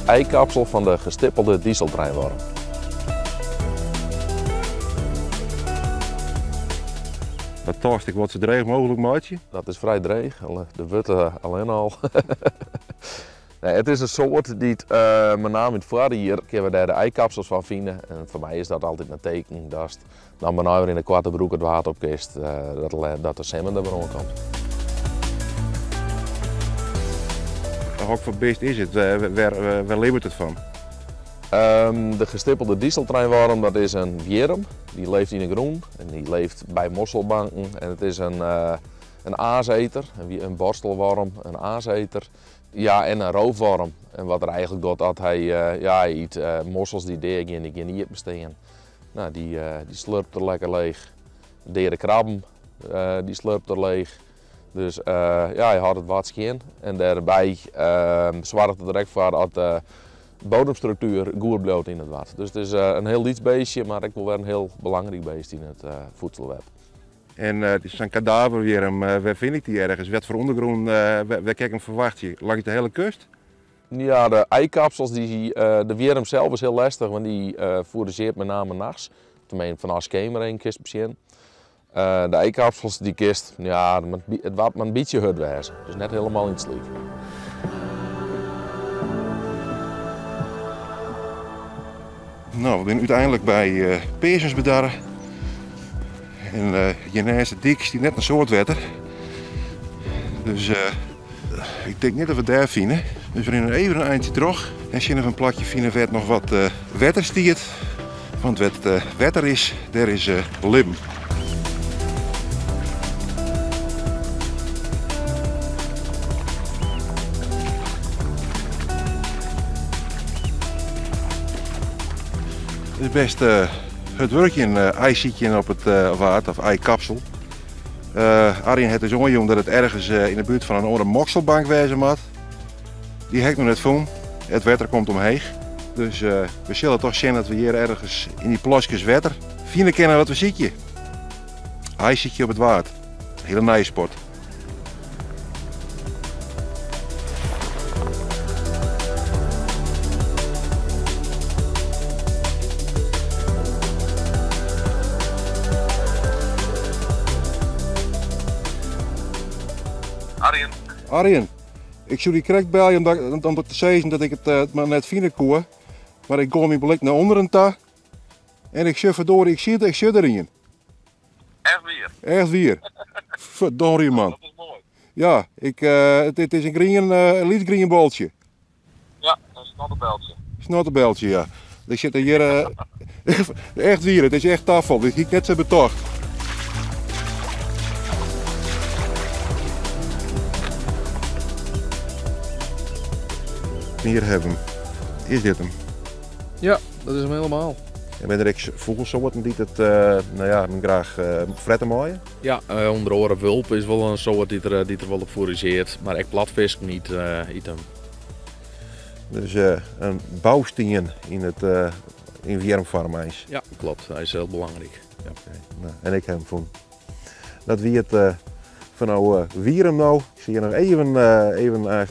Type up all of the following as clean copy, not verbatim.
Eikapsel van de gestippelde dieseltreinworm. Dat tast ik wat zo dreig mogelijk maatje. Dat is vrij dreig, de witte alleen al. Nee, het is een soort die met name in het voorjaar kunnen we daar de eikapsels van vinden. En voor mij is dat altijd een teken dat dan maar in de korte broek het water op kist, dat de salmon er weer komt. Wat voor beest is het? Waar leeft het van? De gestippelde dieseltreinworm, dat is een wierm. Die leeft in de groen en die leeft bij mosselbanken. En het is een aaseter, een borstelworm, een aaseter. Ja, en een roofworm. En wat er eigenlijk doet, dat hij eet mossels die die niet besteden. Nou, die slurpt er lekker leeg. De krabben, die slurpt er leeg. Dus hij had het wat scheen en daarbij zorgt het direct voor dat de bodemstructuur goed blijft in het water. Dus het is een heel lief beestje, maar ik wil wel een heel belangrijk beest in het voedselweb. En het is een kadaverwierm, waar vind ik die ergens? Wat voor ondergrond, waar kijk ik hem verwacht je? Langs de hele kust? Ja, de eikapsels, de wierm zelf is heel lastig, want die fourageert met name nachts. Tenminste, vanaf schemer een kist begin. De eikapsels die kist, ja, het wordt maar een beetje hut wezen. Dus net helemaal in het sliep. Nou, we zijn uiteindelijk bij Peersensbedarren. En hiernaast de dik is die net een soort wetter. Dus ik denk niet dat we daar vinden. Dus we gaan even een eindje terug. En zien of een plakje vinden waar nog wat wetter stiert. Want wat wetter is, daar is Lim. Het is best het werkje een ijszietje op het water, of eikapsel. Arjen heeft dus ongeveer omdat het ergens in de buurt van een andere mokselbank wezen moet. Die heb ik nog net gevonden. Het water komt omheen. Dus we zullen toch zien dat we hier ergens in die plosjes water vinden kennen wat we zietje. Ijszietje op het water. Hele nice spot. Arjen, ik zou die correct bellen om te zeggen dat ik het maar net vinden kon. Maar ik ga mijn blik naar onderen ta. En ik zie verdorie, ik zie erin. Echt weer? Echt weer. Verdorie man. Dat is mooi. Ja, het is een lichtgreen boltje. Ja, een snottenbeltje. Snottenbeltje, ja. Er zit hier echt weer, het is echt tafel. Dit giet net zo betocht. Hier hebben we hem. Is dit hem? Ja, dat is hem helemaal. En ben er ook vogelsoorten die het graag fretten mooien? Ja, onder andere wulp is wel een soort die er wel op fourageert, maar ik platvisk niet eet hem. Dus een bouwstien in het wiermfarmijs. Ja, klopt. Hij is heel belangrijk. Ja. Okay. Nou, en ik heb hem gevonden. Dat wie het van nou wierm nou. Ik zie je nog even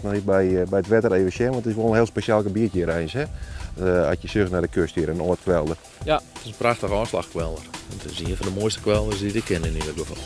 nog bij het wetter even zien, want het is wel een heel speciaal gebiedje hier eens, hè? Als je zucht naar de kust hier, een oordkwelder. Ja, het is een prachtige aanslagkwelder. Het is een van de mooiste kwelders die ik ken in ieder geval.